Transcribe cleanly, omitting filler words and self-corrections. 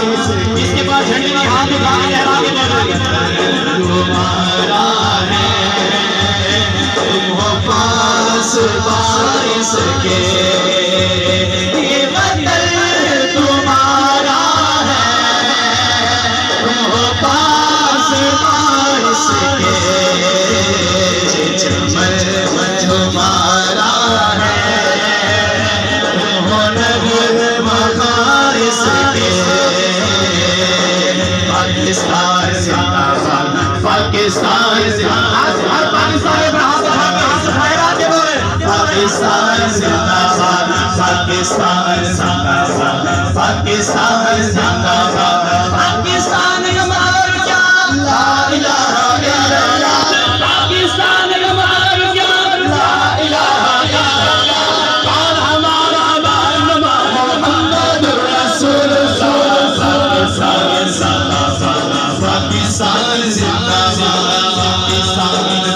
इसके बाद झंडे का हाथ उठा के लहरा के बोलो तुम्हारा है, तुम हो पास बारिश के, ये वतन तुम्हारा है, तुम हो पास बारिश के, चमन तुम्हारा है, तुम हो नगर मखारिस के। पाकिस्तान जिंदाबाद, पाकिस्तान जिंदाबाद, हर पाकिस्तानी पर हाथ उठा के बोले पाकिस्तान जिंदाबाद, पाकिस्तान जिंदाबाद, पाकिस्तान जिंदाबाद, पाकिस्तान हमार क्या ला इलाहा इल्लल्लाह, पाकिस्तान हमार क्या ला इलाहा इल्लल्लाह, कौन हमारा मोहम्मद रसूलुल्लाह, पाकिस्तान जिंदाबाद, पाकिस्तान जिंदाबाद, पाकिस्तान